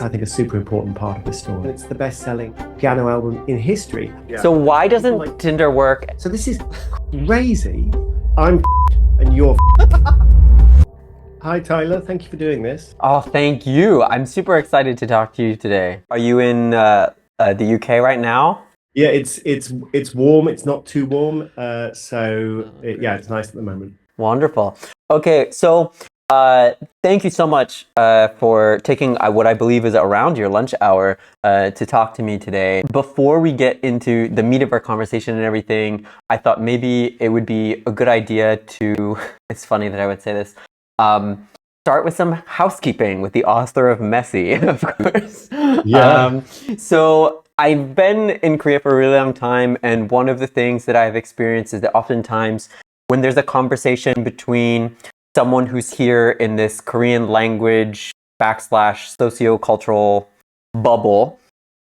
I think, a super important part of the story. It's the best-selling piano album in history. So why doesn't Tinder work? So this is crazy. I'm and you're Hi, Tyler. Thank you for doing this. Oh, thank you. I'm super excited to talk to you today. Are you in the UK right now? Yeah, it's warm. It's not too warm. It's nice at the moment. Wonderful. Okay, so thank you so much for taking what I believe is around your lunch hour to talk to me today. Before we get into the meat of our conversation and everything, I thought maybe it would be a good idea to, it's funny that I would say this, start with some housekeeping with the author of Messy, of course. Yeah. So I've been in Korea for a really long time, and one of the things that I've experienced is that oftentimes when there's a conversation between someone who's here in this Korean language / sociocultural bubble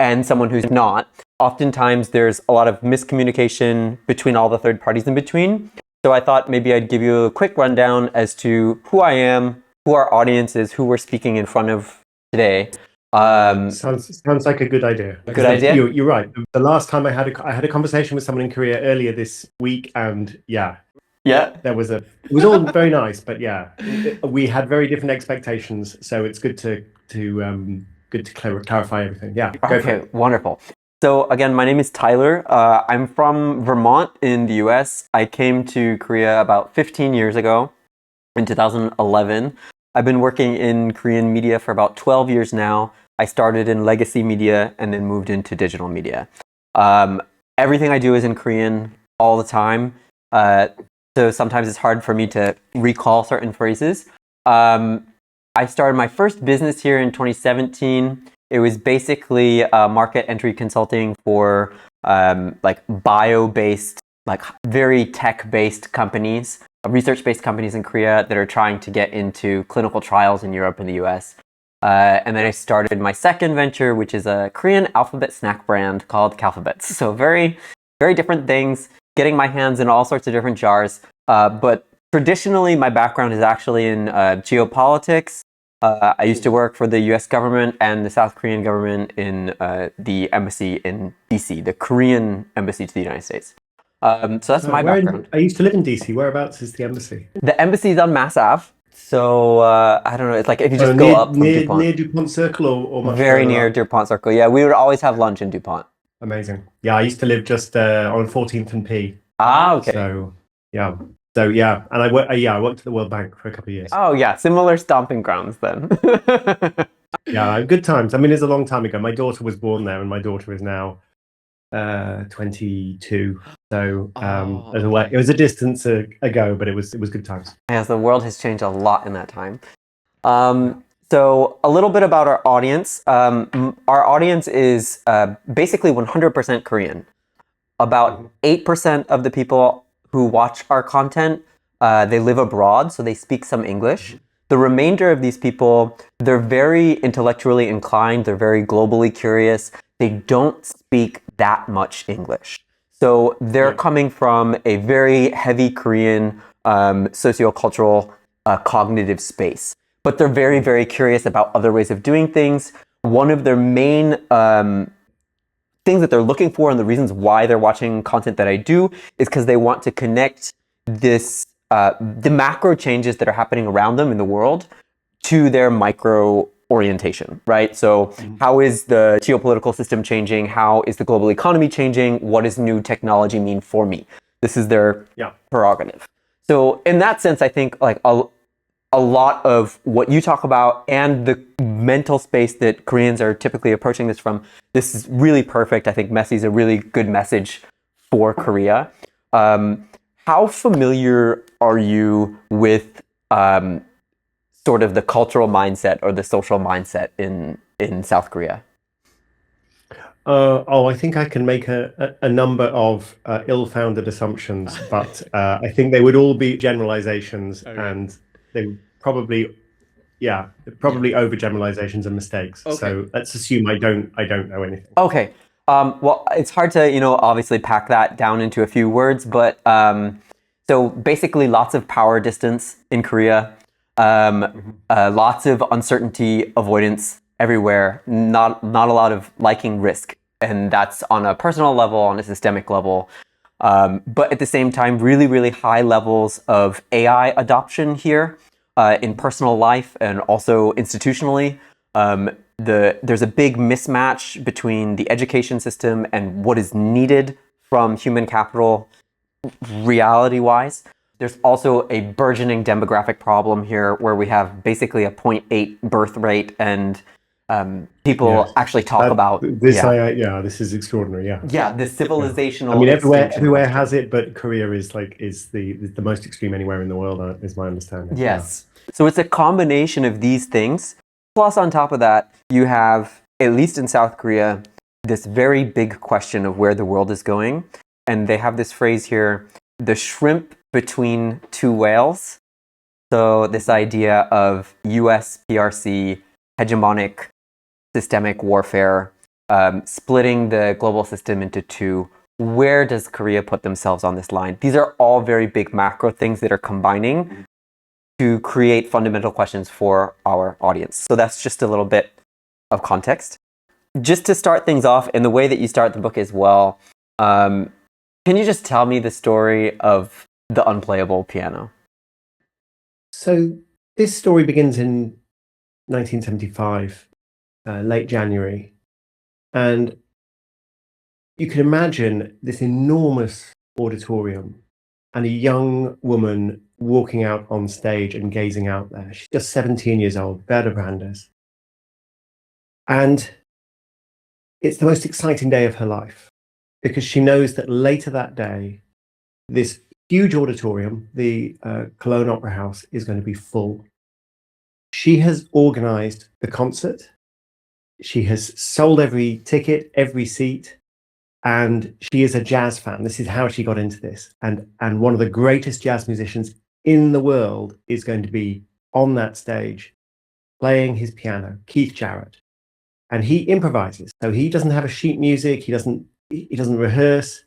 and someone who's not, oftentimes there's a lot of miscommunication between all the third parties in between. So I thought maybe I'd give you a quick rundown as to who I am, who our audience is, who we're speaking in front of today. Sounds like a good idea. Good idea? You're right. The last time I had a conversation with someone in Korea earlier this week, and it was all very nice, but we had very different expectations. So it's good to clarify everything. Yeah. Okay. Wonderful. So again, my name is Tyler. I'm from Vermont in the US. I came to Korea about 15 years ago in 2011. I've been working in Korean media for about 12 years now. I started in legacy media and then moved into digital media. Everything I do is in Korean all the time. So sometimes it's hard for me to recall certain phrases. I started my first business here in 2017. It was basically market entry consulting for bio-based, very tech-based companies, research-based companies in Korea that are trying to get into clinical trials in Europe and the US. And then I started my second venture, which is a Korean alphabet snack brand called Calphabets. So very, very different things, getting my hands in all sorts of different jars. But traditionally, my background is actually in geopolitics. I used to work for the US government and the South Korean government in the embassy in DC, the Korean embassy to the United States. So that's my background. I used to live in DC. Whereabouts is the embassy? The embassy is on Mass Ave. So I don't know. It's like if you just go up from DuPont. Near DuPont Circle or much very near DuPont Circle. Yeah, we would always have lunch in DuPont. Amazing. Yeah, I used to live just on 14th and P. Ah, okay. So and I worked at the World Bank for a couple of years. Oh yeah, similar stomping grounds then. Yeah, good times. I mean, it's a long time ago. My daughter was born there, and my daughter is now 22. So it was a distance ago, but it was good times. Yes, the world has changed a lot in that time. So a little bit about our audience. Our audience is basically 100% Korean. About 8% of the people who watch our content, they live abroad, so they speak some English. The remainder of these people, they're very intellectually inclined, they're very globally curious. They don't speak that much English. So they're coming from a very heavy Korean sociocultural cognitive space. But they're very, very curious about other ways of doing things. One of their main things that they're looking for and the reasons why they're watching content that I do is because they want to connect the macro changes that are happening around them in the world to their micro orientation, right? So how is the geopolitical system changing? How is the global economy changing? What does new technology mean for me? This is their prerogative. So in that sense, I think a lot of what you talk about and the mental space that Koreans are typically approaching this from, this is really perfect. I think Messy is a really good message for Korea. How familiar are you with sort of the cultural mindset or the social mindset in South Korea? I think I can make a number of ill-founded assumptions, but I think they would all be generalizations, and they probably overgeneralizations and mistakes. Okay. So let's assume I don't know anything. Okay. Well, it's hard to, obviously pack that down into a few words, but so basically lots of power distance in Korea, lots of uncertainty avoidance everywhere, not a lot of liking risk. And that's on a personal level, on a systemic level. But at the same time, really, really high levels of AI adoption here in personal life and also institutionally. There's a big mismatch between the education system and what is needed from human capital reality-wise. There's also a burgeoning demographic problem here where we have basically a 0.8 birth rate, and people actually talk about this. This is extraordinary. The civilizational. I mean, everywhere has it, but Korea is the most extreme anywhere in the world, is my understanding. Yes. So it's a combination of these things. Plus, on top of that, you have, at least in South Korea, this very big question of where the world is going. And they have this phrase here, the shrimp between two whales. So this idea of US PRC, hegemonic systemic warfare, splitting the global system into two. Where does Korea put themselves on this line? These are all very big macro things that are combining to create fundamental questions for our audience. So that's just a little bit of context. Just to start things off, in the way that you start the book as well, can you just tell me the story of the unplayable piano? So this story begins in 1975, late January. And you can imagine this enormous auditorium and a young woman walking out on stage and gazing out there. She's just 17 years old, Berta Brandes. And it's the most exciting day of her life because she knows that later that day, this huge auditorium, the Cologne Opera House, is going to be full. She has organized the concert. She has sold every ticket, every seat, and she is a jazz fan. This is how she got into this. And one of the greatest jazz musicians in the world is going to be on that stage playing his piano, Keith Jarrett. And he improvises. So he doesn't have a sheet music. He doesn't rehearse.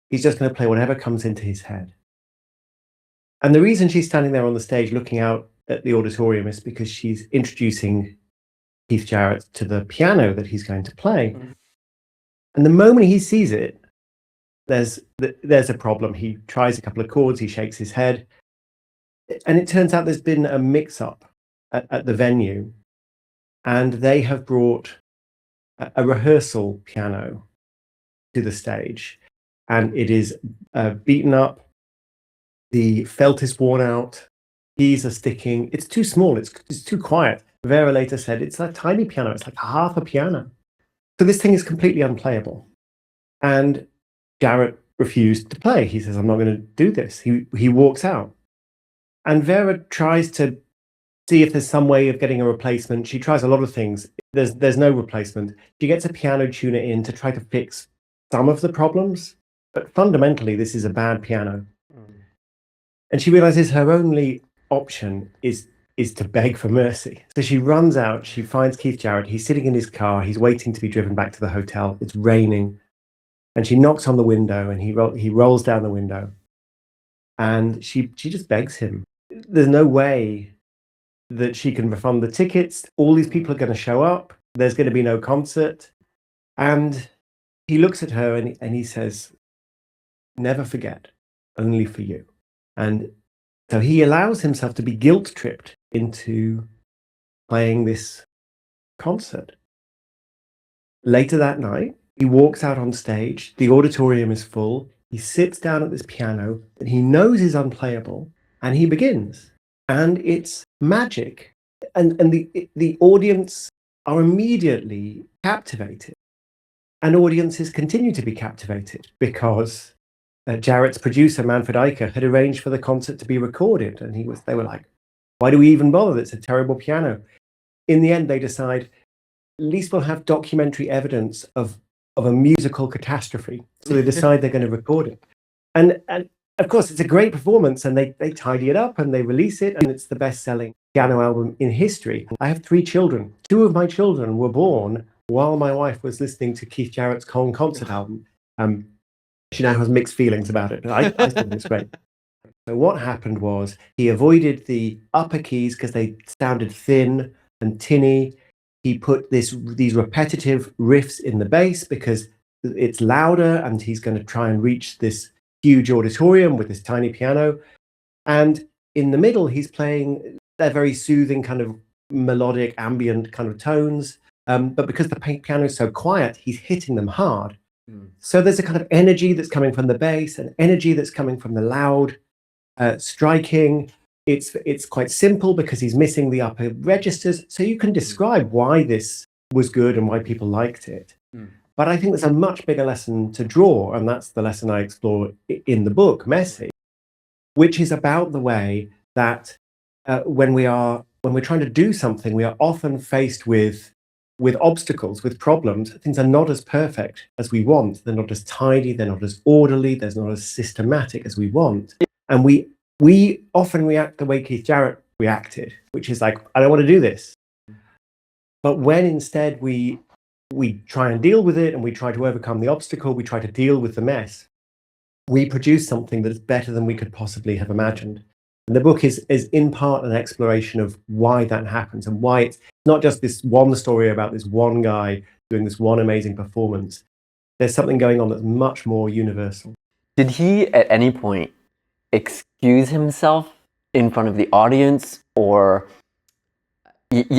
He's just going to play whatever comes into his head. And the reason she's standing there on the stage looking out at the auditorium is because she's introducing Keith Jarrett to the piano that he's going to play. And the moment he sees it, there's a problem. He tries a couple of chords, he shakes his head, and it turns out there's been a mix-up at the venue, and they have brought a rehearsal piano to the stage, and it is beaten up, the felt is worn out, keys are sticking, it's too small, it's too quiet. Vera later said, it's a tiny piano, it's like half a piano. So this thing is completely unplayable. And Jarrett refused to play. He says, I'm not going to do this. He walks out. And Vera tries to see if there's some way of getting a replacement. She tries a lot of things. There's no replacement. She gets a piano tuner in to try to fix some of the problems. But fundamentally, this is a bad piano. And she realizes her only option is to beg for mercy. So she runs out, she finds Keith Jarrett, he's sitting in his car, he's waiting to be driven back to the hotel, it's raining, and she knocks on the window, and he rolls down the window, and she just begs him. There's no way that she can refund the tickets, all these people are going to show up, there's going to be no concert, and he looks at her and he says, never forget, only for you. And so he allows himself to be guilt-tripped into playing this concert. Later that night, he walks out on stage, the auditorium is full, he sits down at this piano that he knows is unplayable, and he begins. And it's magic. And the audience are immediately captivated. And audiences continue to be captivated because Jarrett's producer, Manfred Eicher, had arranged for the concert to be recorded. And they were like, why do we even bother? It's a terrible piano. In the end, they decide, at least we'll have documentary evidence of a musical catastrophe. So they decide they're going to record it. And of course, it's a great performance, and they tidy it up and they release it, and it's the best-selling piano album in history. I have 3 children. 2 of my children were born while my wife was listening to Keith Jarrett's concert album. She now has mixed feelings about it, but I think it's great. So what happened was he avoided the upper keys because they sounded thin and tinny. he put these repetitive riffs in the bass because it's louder, and he's going to try and reach this huge auditorium with this tiny piano. And in the middle, he's playing they're very soothing, kind of melodic, ambient kind of tones. But because the piano is so quiet, he's hitting them hard. So there's a kind of energy that's coming from the bass, and energy that's coming from the loud striking. It's quite simple because he's missing the upper registers. So you can describe why this was good and why people liked it. But I think there's a much bigger lesson to draw, and that's the lesson I explore in the book, Messy, which is about the way that when we're trying to do something, we are often faced with obstacles, with problems. Things are not as perfect as we want. They're not as tidy. They're not as orderly. They're not as systematic as we want. And we often react the way Keith Jarrett reacted, which is like, I don't want to do this. But when instead we try and deal with it, and we try to overcome the obstacle, we try to deal with the mess, we produce something that is better than we could possibly have imagined. And the book is in part an exploration of why that happens, and why it's not just this one story about this one guy doing this one amazing performance. There's something going on that's much more universal. Did he at any point excuse himself in front of the audience, or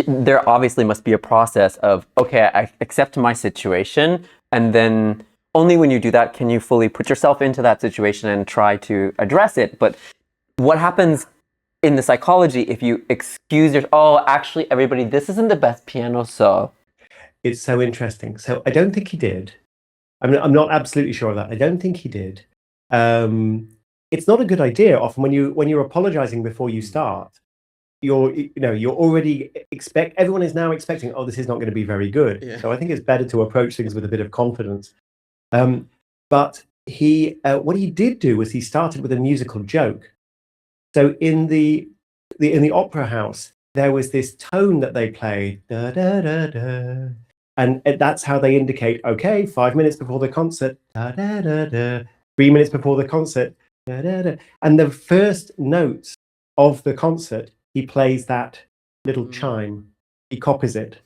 there obviously must be a process of, okay, I accept my situation, and then only when you do that can you fully put yourself into that situation and try to address it. But what happens in the psychology if you excuse yourself? Oh, actually, everybody, this isn't the best piano, so... It's so interesting. So I don't think he did. I mean, I'm not absolutely sure of that. I don't think he did. It's not a good idea. Often when you're apologizing before you start, you're already everyone is now expecting, oh, this is not going to be very good. Yeah. So I think it's better to approach things with a bit of confidence. But what he did do was he started with a musical joke. So in the opera house, there was this tone that they played, da, da, da, da. And that's how they indicate, okay, 5 minutes before the concert, da, da, da, da. 3 minutes before the concert, da, da, da. And the first notes of the concert, he plays that little chime. He copies it.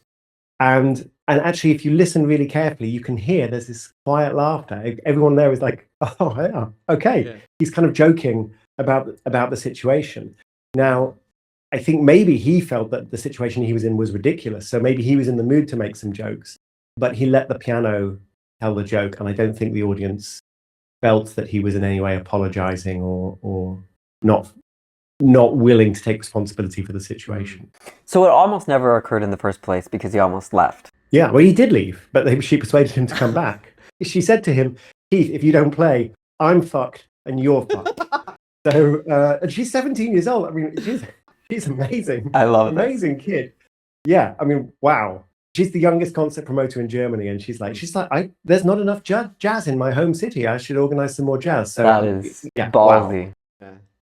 And actually, if you listen really carefully, you can hear there's this quiet laughter. Everyone there is like, oh, yeah, okay. Yeah. He's kind of joking about the situation. Now, I think maybe he felt that the situation he was in was ridiculous. So maybe he was in the mood to make some jokes, but he let the piano tell the joke. And I don't think the audience felt that he was in any way apologizing or not willing to take responsibility for the situation. So it almost never occurred in the first place because he almost left. Yeah, well, he did leave, but she persuaded him to come back. She said to him, Keith, if you don't play, I'm fucked and you're fucked. So, and she's 17 years old. I mean, she's amazing. I love it. Amazing kid. Yeah, I mean, wow. She's the youngest concert promoter in Germany, and she's like, there's not enough jazz in my home city. I should organize some more jazz. So that is ballsy.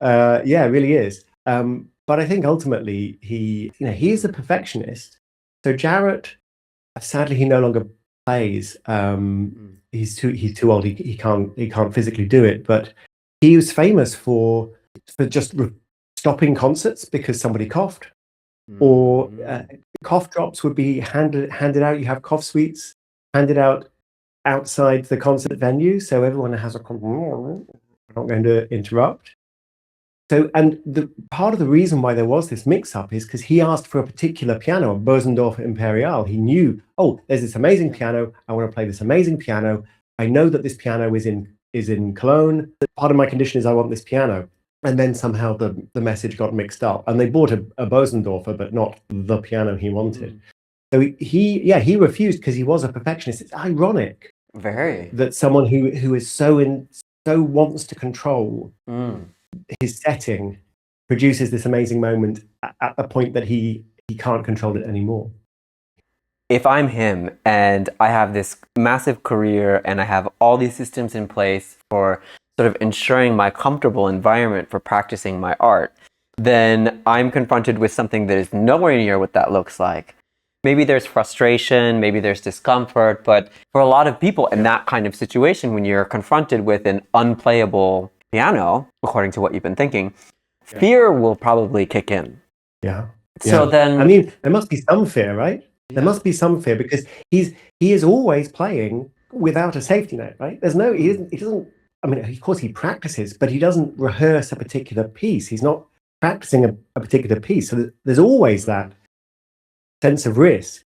Wow. Yeah, it really is. But I think ultimately he is a perfectionist. So Jarrett, sadly, he no longer plays. He's too old. He can't physically do it. But he was famous for just stopping concerts because somebody coughed, or cough drops would be handed out. You have cough sweets handed out outside the concert venue, so everyone has a. I'm not going to interrupt. So, and the part of the reason why there was this mix-up is because he asked for a particular piano, a Bosendorf Imperial. He knew, oh, there's this amazing piano. I want to play this amazing piano. I know that this piano is in Cologne. Part of my condition is I want this piano. And then somehow the message got mixed up, and they bought a Bosendorfer, but not the piano he wanted. So he refused because he was a perfectionist. It's ironic, very, that someone who is so wants to control his setting produces this amazing moment at the point that he can't control it anymore. If I'm him and I have this massive career and I have all these systems in place for sort of ensuring my comfortable environment for practicing my art, then I'm confronted with something that is nowhere near what that looks like. Maybe there's frustration, maybe there's discomfort, but for a lot of people in that kind of situation, when you're confronted with an unplayable piano, according to what you've been thinking, fear will probably kick in. Yeah. So then... I mean, there must be some fear, right? There must be some fear because he is always playing without a safety net, right? He doesn't, I mean, of course he practices, but he doesn't rehearse a particular piece. He's not practicing a particular piece. So there's always that sense of risk.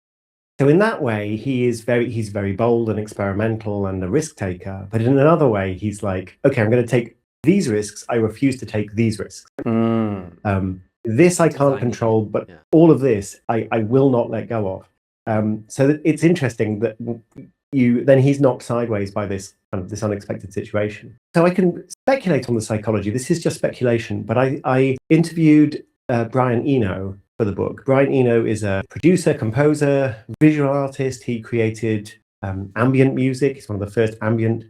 So in that way, he's very bold and experimental and a risk taker. But in another way, he's like, okay, I'm going to take these risks. I refuse to take these risks. This I can't control, but all of this I will not let go of. So it's interesting that then he's knocked sideways by this unexpected situation. So I can speculate on the psychology. This is just speculation, but I interviewed Brian Eno for the book. Brian Eno is a producer, composer, visual artist. He created ambient music. He's one of the first ambient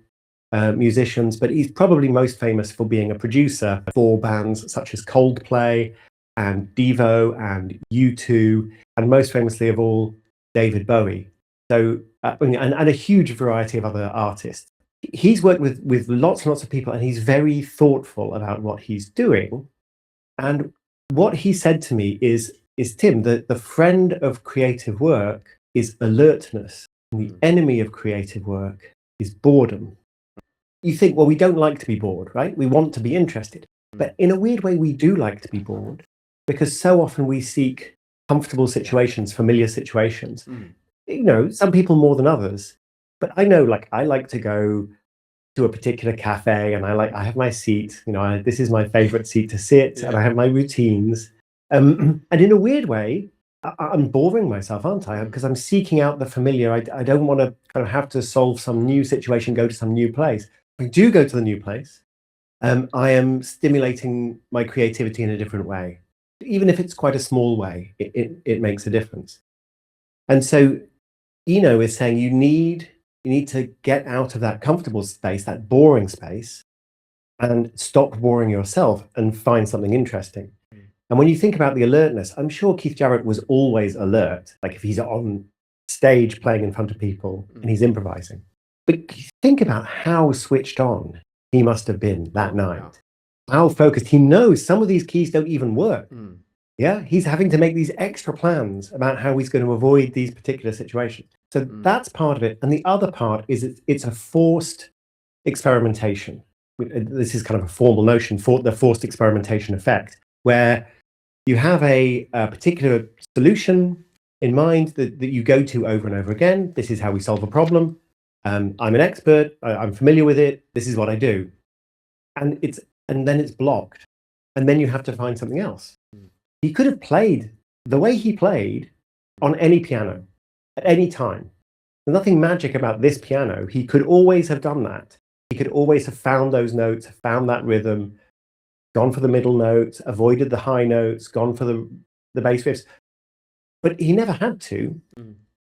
musicians, but he's probably most famous for being a producer for bands such as Coldplay and Devo and U2, and most famously of all, David Bowie. So, and a huge variety of other artists. He's worked with lots and lots of people, and he's very thoughtful about what he's doing. And what he said to me is Tim, the friend of creative work is alertness, and the enemy of creative work is boredom. You think, well, we don't like to be bored, right? We want to be interested. But in a weird way, we do like to be bored, because so often we seek comfortable situations, familiar situations. You know, some people more than others. But I know, like, I like to go to a particular cafe, and I have my seat. You know, this is my favorite seat to sit, and I have my routines. And in a weird way, I'm boring myself, aren't I? Because I'm seeking out the familiar. I don't want to kind of have to solve some new situation, go to some new place. If I do go to the new place, I am stimulating my creativity in a different way. Even if it's quite a small way, it makes a difference. And so Eno is saying you need to get out of that comfortable space, that boring space, and stop boring yourself and find something interesting. And when you think about the alertness, I'm sure Keith Jarrett was always alert, like if he's on stage playing in front of people and he's improvising. But think about how switched on he must have been that night. How focused. He knows some of these keys don't even work. Yeah, he's having to make these extra plans about how he's going to avoid these particular situations. So that's part of it. And the other part is it's a forced experimentation. This is kind of a formal notion for the forced experimentation effect, where you have a particular solution in mind that you go to over and over again. This is how we solve a problem. I'm an expert. I'm familiar with it. This is what I do. And then it's blocked. And then you have to find something else. He could have played the way he played on any piano at any time. There's nothing magic about this piano. He could always have done that. He could always have found those notes, found that rhythm, gone for the middle notes, avoided the high notes, gone for the bass riffs. But he never had to.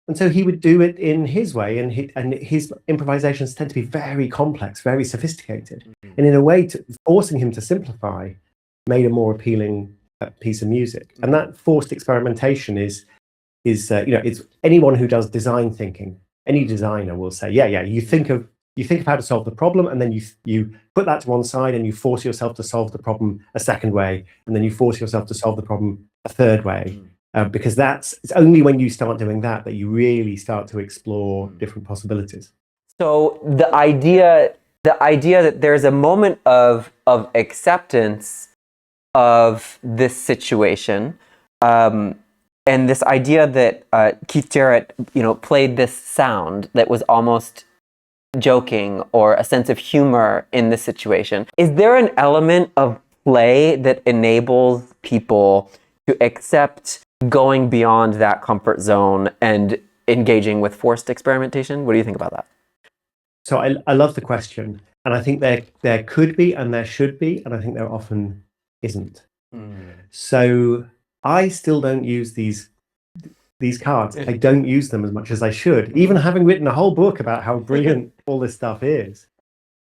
And so he would do it in his way, and his improvisations tend to be very complex, very sophisticated. And in a way, forcing him to simplify made a more appealing piece of music. And that forced experimentation is it's anyone who does design thinking, any designer will say, you think of how to solve the problem, and then you put that to one side, and you force yourself to solve the problem a second way, and then you force yourself to solve the problem a third way. Because it's only when you start doing that you really start to explore different possibilities. So the idea that there's a moment of acceptance of this situation, and this idea that Keith Jarrett, played this sound that was almost joking or a sense of humor in this situation. Is there an element of play that enables people to accept going beyond that comfort zone and engaging with forced experimentation? What do you think about that? So I love the question, and I think there could be and there should be, and I think there often isn't. So I still don't use these cards. I don't use them as much as I should, even having written a whole book about how brilliant all this stuff is.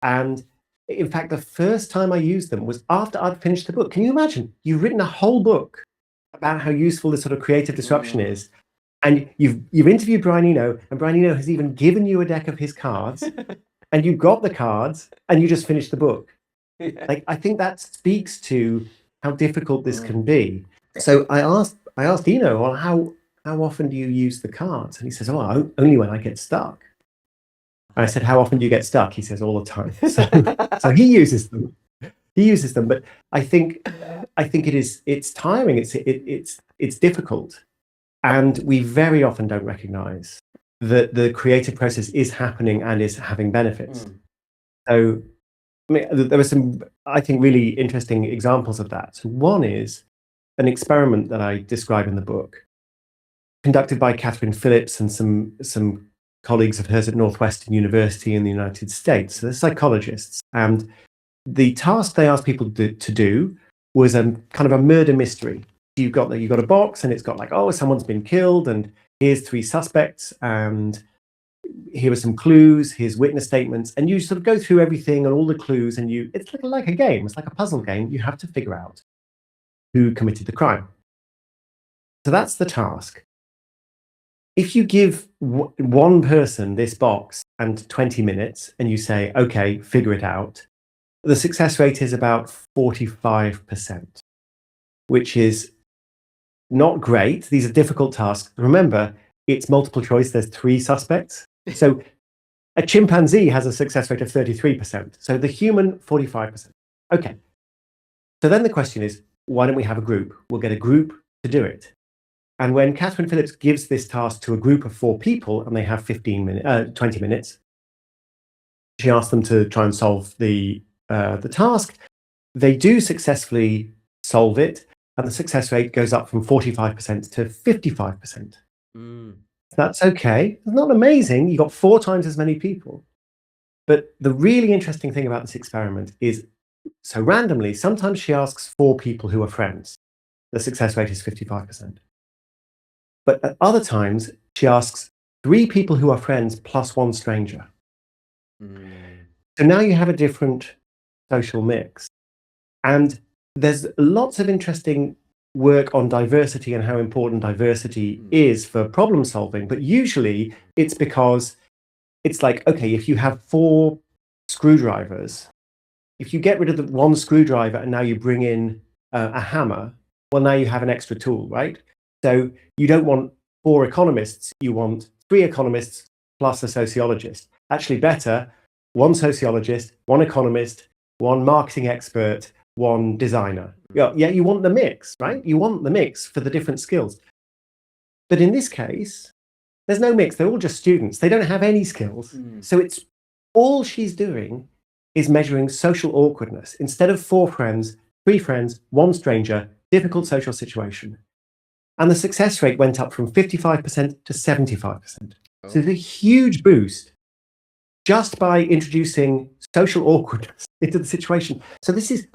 And in fact, the first time I used them was after I'd finished the book. Can you imagine? You've written a whole book about how useful this sort of creative disruption is, and you've interviewed Brian Eno, and Brian Eno has even given you a deck of his cards, and you got the cards, and you just finished the book. Like, I think that speaks to how difficult this can be. So I asked Eno, well, how often do you use the cards? And he says, oh, only when I get stuck. And I said, how often do you get stuck? He says, all the time. So he uses them. But I think it's tiring. It's difficult, and we very often don't recognize that the creative process is happening and is having benefits. So, I mean, there were some, I think, really interesting examples of that. So one is an experiment that I describe in the book, conducted by Catherine Phillips and some colleagues of hers at Northwestern University in the United States. So they're psychologists, and the task they asked people to do was kind of a murder mystery. You've got a box, and it's got like, oh, someone's been killed, and here's 3 suspects, and here are some clues, here's witness statements, and you sort of go through everything and all the clues, and it's like a game. It's like a puzzle game. You have to figure out who committed the crime. So that's the task. If you give one person this box and 20 minutes, and you say, okay, figure it out, the success rate is about 45%, which is not great. These are difficult tasks. Remember, it's multiple choice. There's 3 suspects. So a chimpanzee has a success rate of 33%. So the human, 45%. Okay. So then the question is, why don't we have a group? We'll get a group to do it. And when Catherine Phillips gives this task to a group of 4 people, and they have 20 minutes, she asks them to try and solve the task. They do successfully solve it, and the success rate goes up from 45% to 55%. That's okay. It's not amazing. You got 4 times as many people. But the really interesting thing about this experiment is, so randomly, sometimes she asks 4 people who are friends. The success rate is 55%. But at other times, she asks 3 people who are friends plus 1 stranger. So now you have a different social mix. And there's lots of interesting work on diversity and how important diversity is for problem solving. But usually it's because it's like, okay, if you have 4 screwdrivers, if you get rid of the 1 screwdriver and now you bring in a hammer, well, now you have an extra tool, right? So you don't want 4 economists, you want 3 economists plus a sociologist. Actually better, 1 sociologist, 1 economist, 1 marketing expert, 1 designer. Yeah, you want the mix, right? You want the mix for the different skills. But in this case, there's no mix. They're all just students. They don't have any skills. So it's all she's doing is measuring social awkwardness. Instead of 4 friends, 3 friends, 1 stranger, difficult social situation. And the success rate went up from 55% to 75%. So there's a huge boost just by introducing social awkwardness into the situation. So this is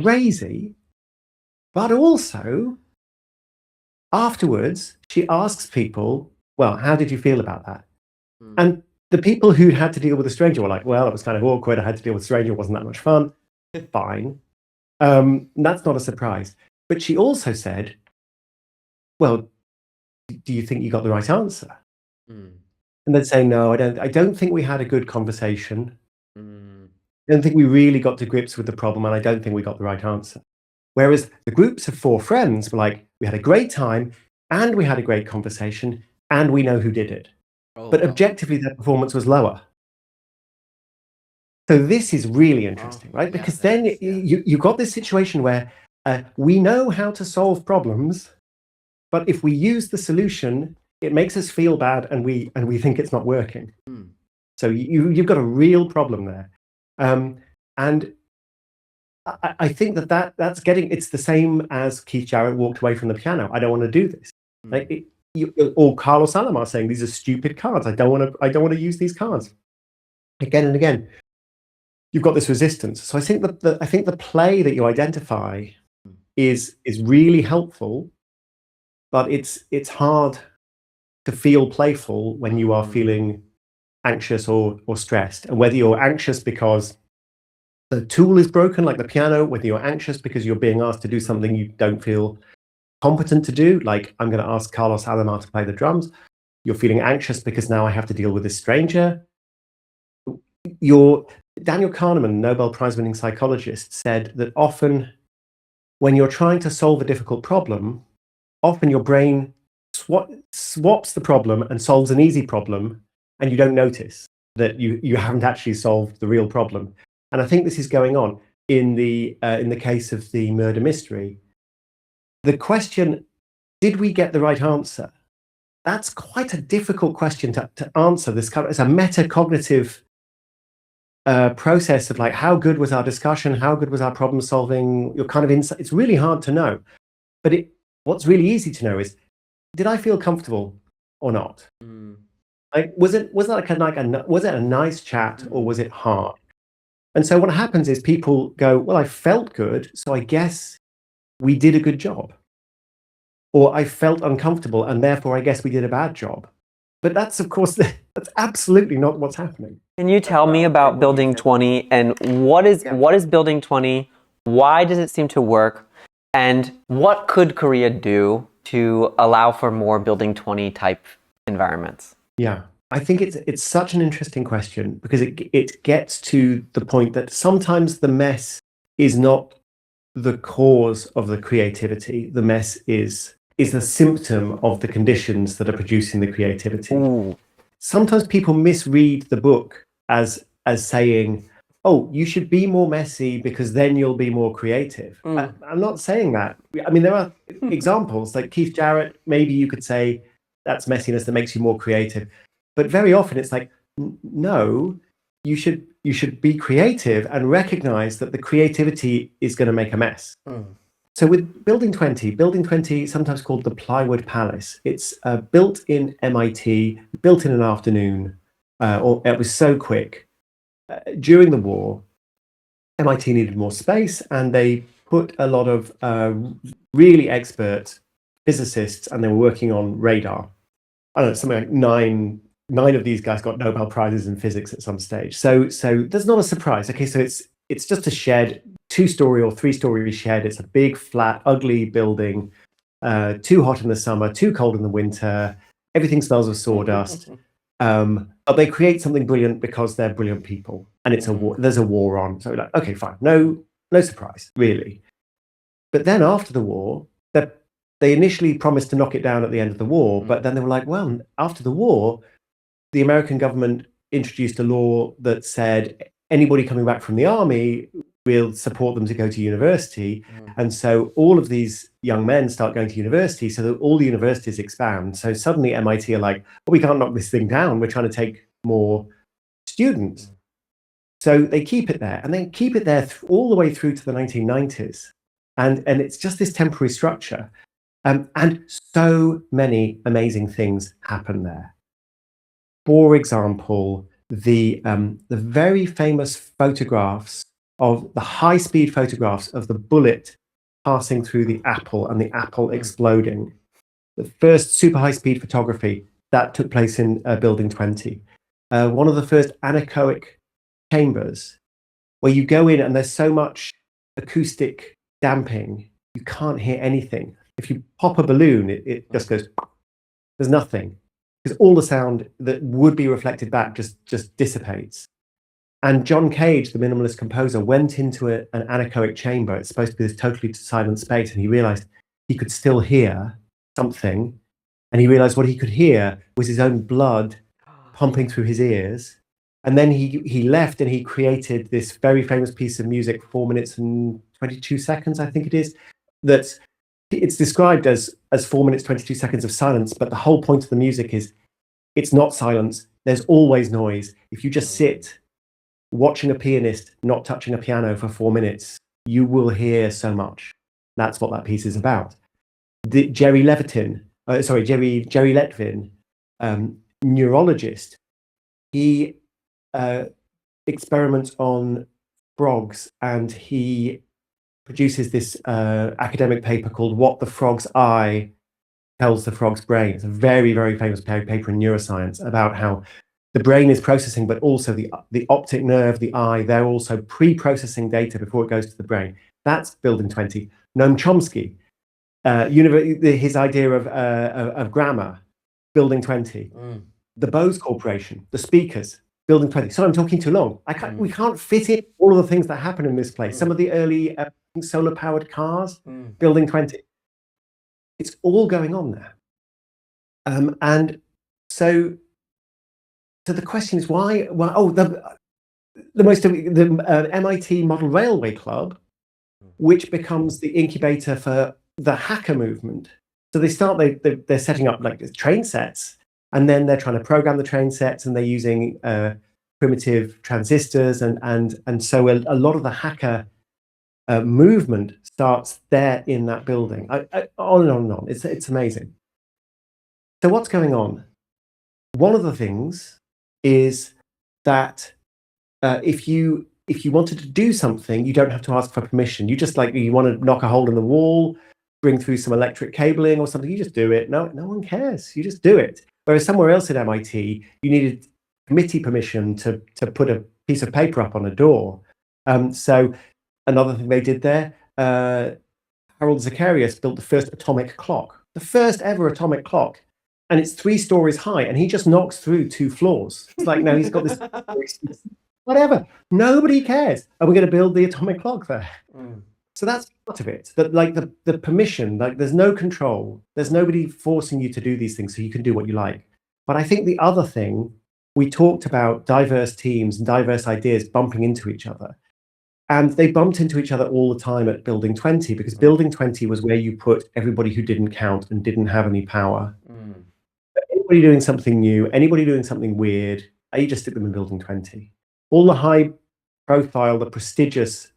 crazy. But also, afterwards, she asks people, well, how did you feel about that? And the people who had to deal with a stranger were like, well, it was kind of awkward. I had to deal with a stranger. It wasn't that much fun. Fine. That's not a surprise. But she also said, well, do you think you got the right answer? And they'd say, no, I don't think we had a good conversation. I don't think we really got to grips with the problem, and I don't think we got the right answer. Whereas the groups of 4 friends were like, we had a great time, and we had a great conversation, and we know who did it. But objectively, their performance was lower. So this is really interesting, right? Because then you got this situation where we know how to solve problems, but if we use the solution, it makes us feel bad, and we think it's not working. So you've got a real problem there. And I think that's it's the same as Keith Jarrett walked away from the piano. I don't want to do this. Or Carlos Alomar saying these are stupid cards. I don't want to use these cards. Again and again, you've got this resistance. So I think that the play that you identify is really helpful, but it's hard to feel playful when you are feeling anxious or stressed. And whether you're anxious because the tool is broken, like the piano, whether you're anxious because you're being asked to do something you don't feel competent to do, like I'm going to ask Carlos Alomar to play the drums. You're feeling anxious because now I have to deal with this stranger. Daniel Kahneman, Nobel Prize-winning psychologist, said that often when you're trying to solve a difficult problem, often your brain swaps the problem and solves an easy problem, and you don't notice that you haven't actually solved the real problem. And I think this is going on in the case of the murder mystery. The question, did we get the right answer? That's quite a difficult question to answer. It's a metacognitive process of like, how good was our discussion? How good was our problem solving? Your kind of insight. It's really hard to know. But what's really easy to know is, did I feel comfortable or not? Like, was it a nice chat or was it hard? And so what happens is people go, well, I felt good, so I guess we did a good job. Or I felt uncomfortable, and therefore I guess we did a bad job. But that's, of course, that's absolutely not what's happening. Can you tell me about Building 20 and what is Building 20? Why does it seem to work? And what could Korea do to allow for more Building 20 type environments? Yeah, I think it's such an interesting question because it gets to the point that sometimes the mess is not the cause of the creativity. The mess is a symptom of the conditions that are producing the creativity. Ooh. Sometimes people misread the book as saying, oh, you should be more messy because then you'll be more creative. I'm not saying that. I mean, there are examples like Keith Jarrett. Maybe you could say that's messiness that makes you more creative. But very often it's like, no, you should be creative and recognize that the creativity is going to make a mess. So with Building 20, sometimes called the Plywood Palace, it's built in MIT, built in an afternoon, or it was so quick. During the war, MIT needed more space, and they put a lot of really expert physicists, and they were working on radar. I don't know, something like nine of these guys got Nobel Prizes in physics at some stage. So there's not a surprise. Okay, so it's just a shed, 2-story or 3-story shed. It's a big, flat, ugly building, too hot in the summer, too cold in the winter. Everything smells of sawdust. But they create something brilliant because they're brilliant people, and it's a war. There's a war on. So like, okay, fine, no surprise, really. But then after the war, they initially promised to knock it down at the end of the war, but then they were like, well, after the war, the American government introduced a law that said anybody coming back from the army, we'll support them to go to university. And so all of these young men start going to university, so that all the universities expand. So suddenly MIT are like, well, we can't knock this thing down. We're trying to take more students. So they keep it there, and then keep it there all the way through to the 1990s. And it's just this temporary structure. And so many amazing things happen there. For example, the very famous photographs of the high-speed photographs of the bullet passing through the apple and the apple exploding. The first super high-speed photography that took place in Building 20. One of the first anechoic chambers where you go in and there's so much acoustic damping, you can't hear anything. If you pop a balloon, it just goes, there's nothing. Because all the sound that would be reflected back just dissipates. And John Cage, the minimalist composer, went into an anechoic chamber. It's supposed to be this totally silent space, and he realized he could still hear something. And he realized what he could hear was his own blood pumping through his ears. And then he left, and he created this very famous piece of music, 4 minutes and 22 seconds, I think it is, that's it's described as 4 minutes, 22 seconds of silence, but the whole point of the music is it's not silence. There's always noise. If you just sit watching a pianist not touching a piano for 4 minutes, you will hear so much. That's what that piece is about. Jerry Letvin, neurologist, he experiments on frogs, and he produces this academic paper called What the Frog's Eye Tells the Frog's Brain. It's a very, very famous paper in neuroscience about how the brain is processing, but also the optic nerve, the eye, they're also pre-processing data before it goes to the brain. That's Building 20. Noam Chomsky, his idea of grammar, Building 20. The Bose Corporation, the speakers, Building 20. Sorry, I'm talking too long. We can't fit in all of the things that happen in this place. Some of the early solar-powered cars, Building 20. It's all going on there. And so the question is why? Well, the MIT Model Railway Club, which becomes the incubator for the hacker movement. So they're setting up like train sets, and then they're trying to program the train sets, and they're using primitive transistors, and so a lot of the hacker movement starts there in that building. On and on and on. It's amazing. So what's going on? One of the things is that if you wanted to do something, you don't have to ask for permission. You want to knock a hole in the wall, bring through some electric cabling or something, you just do it. No one cares. You just do it. Whereas somewhere else at MIT, you needed committee permission to put a piece of paper up on a door. So another thing they did there, Harold Zacharias built the first atomic clock, the first ever atomic clock. And it's 3 stories high, and he just knocks through 2 floors. It's like, no, he's got this, whatever. Nobody cares. And we're going to build the atomic clock there. So that's part of it. That like the permission, like there's no control. There's nobody forcing you to do these things, so you can do what you like. But I think the other thing, we talked about diverse teams and diverse ideas bumping into each other. And they bumped into each other all the time at Building 20, because Building 20 was where you put everybody who didn't count and didn't have any power. Anybody doing something new, anybody doing something weird, you just stick them in Building 20. All the high profile, the prestigious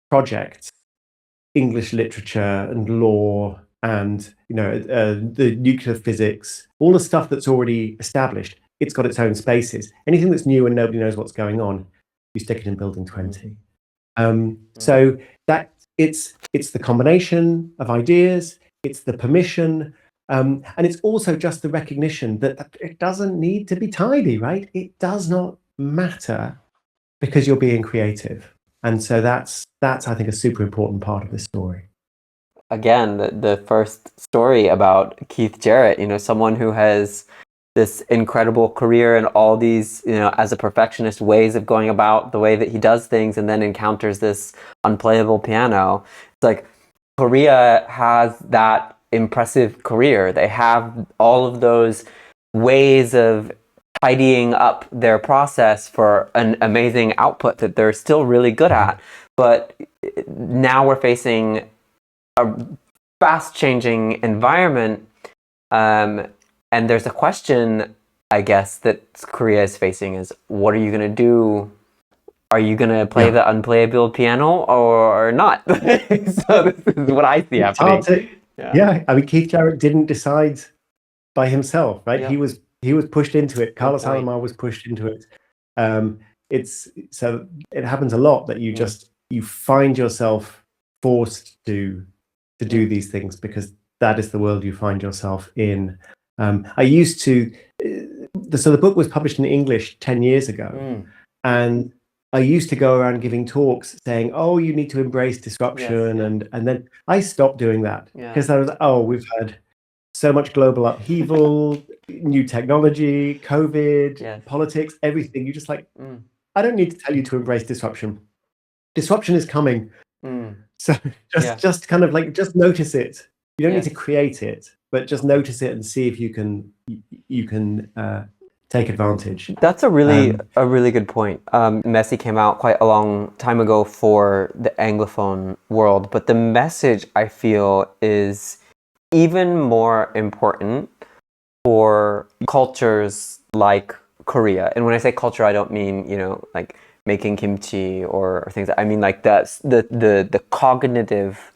projects, English literature and law and the nuclear physics, all the stuff that's already established, it's got its own spaces. Anything that's new and nobody knows what's going on, you stick it in Building 20. So that it's the combination of ideas, it's the permission, and it's also just the recognition that it doesn't need to be tidy, right? It does not matter because you're being creative. And so that's I think a super important part of this story. Again, the first story about Keith Jarrett, someone who has this incredible career and all these, as a perfectionist, ways of going about the way that he does things, and then encounters this unplayable piano. It's like Korea has that impressive career. They have all of those ways of tidying up their process for an amazing output that they're still really good at. But now we're facing a fast-changing environment, and there's a question, I guess, that Korea is facing is, what are you going to do? Are you going to play the unplayable piano or not? So this is what I see happening. I mean, Keith Jarrett didn't decide by himself, right? He was pushed into it. Carlos Alomar was pushed into it. It happens a lot that you find yourself forced to do these things because that is the world you find yourself in. I used to, so the book was published in English 10 years ago, and I used to go around giving talks saying, oh, you need to embrace disruption. And then I stopped doing that because I was like, we've had so much global upheaval, new technology, COVID, politics, everything. You're just like, I don't need to tell you to embrace disruption. Disruption is coming. So just kind of like, just notice it. You don't need to create it, but just notice it and see if you can take advantage. That's a really good point. Messi came out quite a long time ago for the Anglophone world, but the message, I feel, is even more important for cultures like Korea. And when I say culture, I don't mean, like making kimchi or things. I mean like the cognitive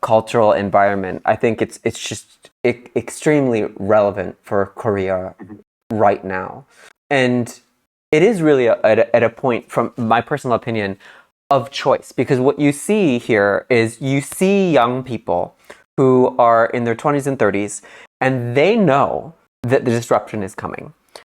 cultural environment. I think it's just extremely relevant for Korea right now. And it is really at a point, from my personal opinion, of choice. Because what you see here is you see young people who are in their 20s and 30s, and they know that the disruption is coming.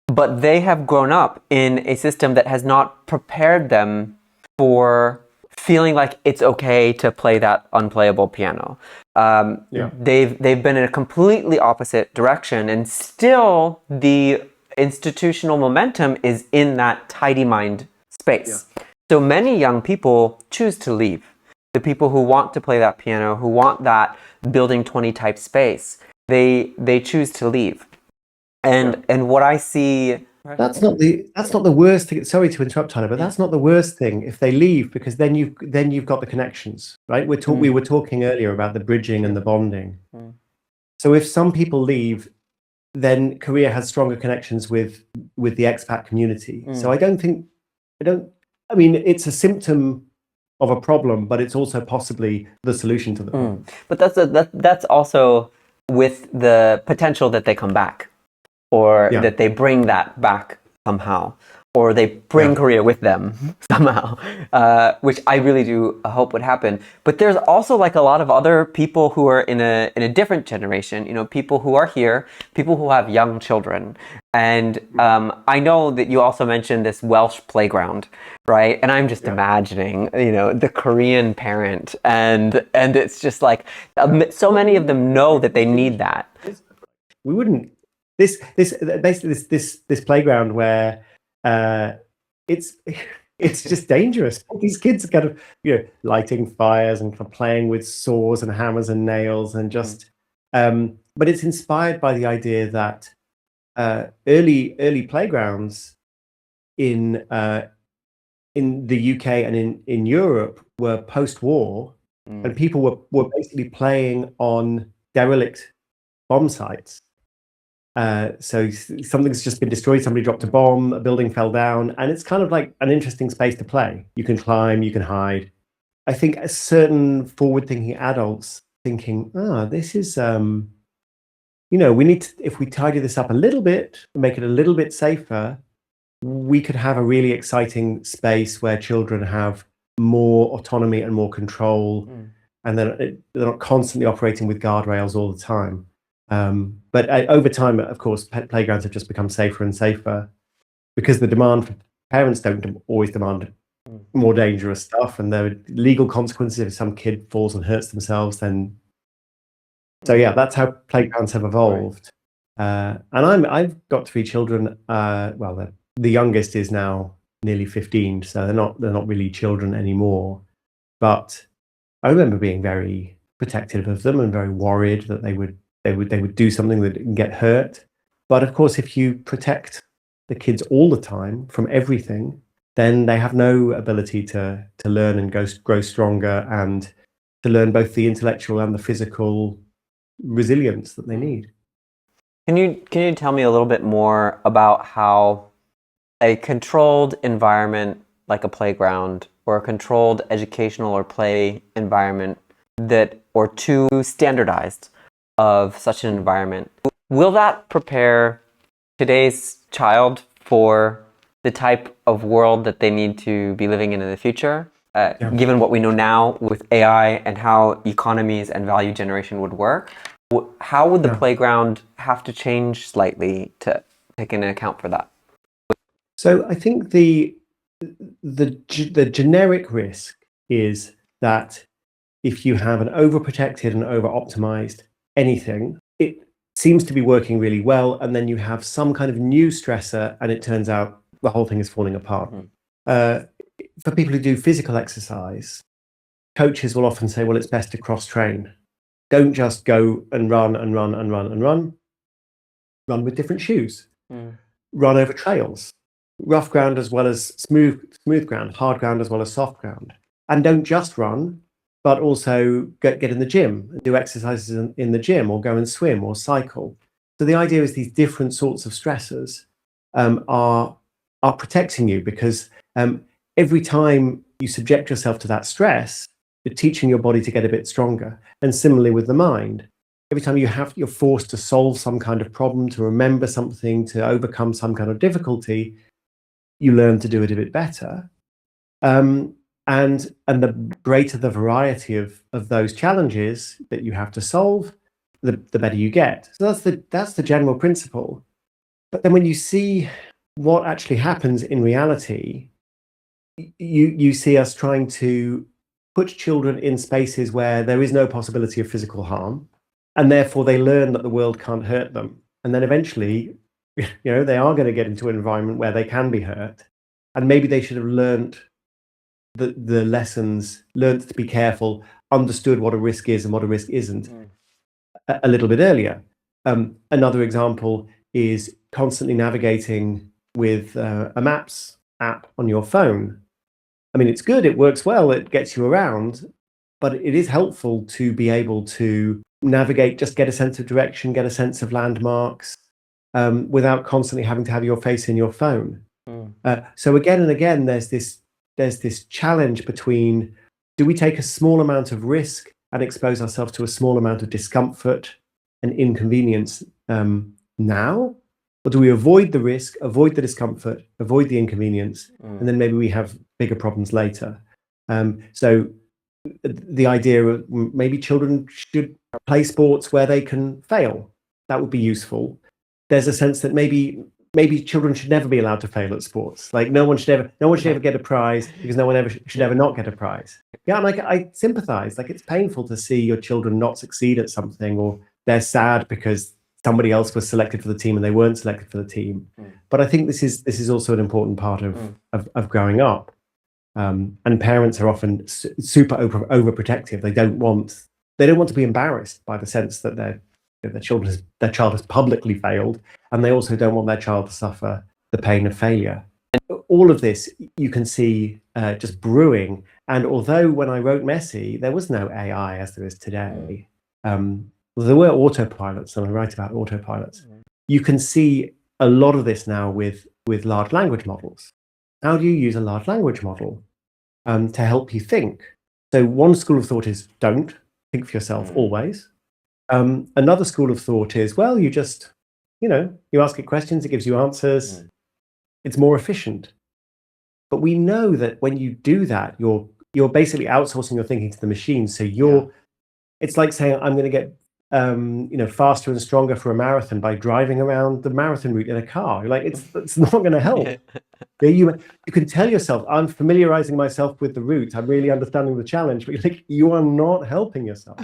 But they have grown up in a system that has not prepared them for feeling like it's okay to play that unplayable piano. They've been in a completely opposite direction, and still the institutional momentum is in that tidy mind space. So many young people choose to leave. The people who want to play that piano, who want that Building 20 type space, they choose to leave. And what I see, that's not the worst thing. Sorry to interrupt, Tyler, but that's not the worst thing if they leave, because then you've got the connections, right? We were talking earlier about the bridging and the bonding. So if some people leave, then Korea has stronger connections with the expat community. So I mean, it's a symptom of a problem, but it's also possibly the solution to the problem. But that's also with the potential that they come back, or that they bring that back somehow, or they bring Korea with them somehow, which I really do hope would happen. But there's also like a lot of other people who are in a different generation, you know, people who are here, people who have young children. And I know that you also mentioned this Welsh playground, right? And I'm just imagining, you know, the Korean parent, and it's just like so many of them know that they need that. We wouldn't this playground where it's just dangerous. These kids are kind of, you know, lighting fires and playing with saws and hammers and nails and just but it's inspired by the idea that early playgrounds in the UK and in Europe were post-war, and people were basically playing on derelict bomb sites. So something's just been destroyed, somebody dropped a bomb, a building fell down, and it's kind of like an interesting space to play. You can climb, you can hide. I think a certain forward-thinking adults thinking, this is, you know, we need to, if we tidy this up a little bit, make it a little bit safer, we could have a really exciting space where children have more autonomy and more control, and they're not constantly operating with guardrails all the time. But over time, of course, playgrounds have just become safer and safer because the demand for parents don't always demand more dangerous stuff, and there are legal consequences if some kid falls and hurts themselves. Then, so yeah, that's how playgrounds have evolved. And I've got 3 children. Well, the youngest is now nearly 15, so they're not really children anymore. But I remember being very protective of them and very worried that they would do something that can get hurt. But of course, if you protect the kids all the time from everything, then they have no ability to learn and grow stronger and to learn both the intellectual and the physical resilience that they need. Can you tell me a little bit more about how a controlled environment like a playground or a controlled educational or play environment or too standardized of such an environment, will that prepare today's child for the type of world that they need to be living in the future, given what we know now with AI and how economies and value generation would work? How would the playground have to change slightly to take into account for that? So I think the generic risk is that if you have an overprotected and over-optimized anything, it seems to be working really well, and then you have some kind of new stressor and it turns out the whole thing is falling apart. For people who do physical exercise, coaches will often say, well, it's best to cross-train. Don't just go and run and run and run and run. Run with different shoes. Run over trails. Rough ground as well as smooth ground, hard ground as well as soft ground. And don't just run, but also get in the gym and do exercises in the gym, or go and swim or cycle. So the idea is these different sorts of stressors are protecting you, because every time you subject yourself to that stress, you're teaching your body to get a bit stronger. And similarly with the mind, every time you're forced to solve some kind of problem, to remember something, to overcome some kind of difficulty, you learn to do it a bit better. And the greater the variety of those challenges that you have to solve, the better you get. So that's the general principle. But then when you see what actually happens in reality, you see us trying to put children in spaces where there is no possibility of physical harm, and therefore they learn that the world can't hurt them. And then eventually, you know, they are going to get into an environment where they can be hurt, and maybe they should have learned the lessons, learned to be careful, understood what a risk is and what a risk isn't a little bit earlier. Another example is constantly navigating with a maps app on your phone. I mean, it's good, it works well, it gets you around, but it is helpful to be able to navigate, just get a sense of direction, get a sense of landmarks, without constantly having to have your face in your phone. So again and again, there's this challenge between, do we take a small amount of risk and expose ourselves to a small amount of discomfort and inconvenience now? Or do we avoid the risk, avoid the discomfort, avoid the inconvenience, and then maybe we have bigger problems later? So the idea of maybe children should play sports where they can fail. That would be useful. There's a sense that maybe children should never be allowed to fail at sports. Like no one should ever get a prize, because no one should ever not get a prize. Yeah, like I sympathize. Like it's painful to see your children not succeed at something, or they're sad because somebody else was selected for the team and they weren't selected for the team. But I think this is also an important part of growing up. And parents are often super overprotective. They don't want to be embarrassed by the sense that their child has publicly failed, and they also don't want their child to suffer the pain of failure. And all of this you can see just brewing. And although when I wrote Messi, there was no AI as there is today, there were autopilots, and I write about autopilots. You can see a lot of this now with large language models. How do you use a large language model to help you think? So one school of thought is don't think for yourself always. Another school of thought is, well, you just, you ask it questions, it gives you answers. It's more efficient. But we know that when you do that, you're basically outsourcing your thinking to the machine. So it's like saying, I'm going to get faster and stronger for a marathon by driving around the marathon route in a car. You're like, it's not going to help. You can tell yourself, I'm familiarizing myself with the route, I'm really understanding the challenge, but you are not helping yourself.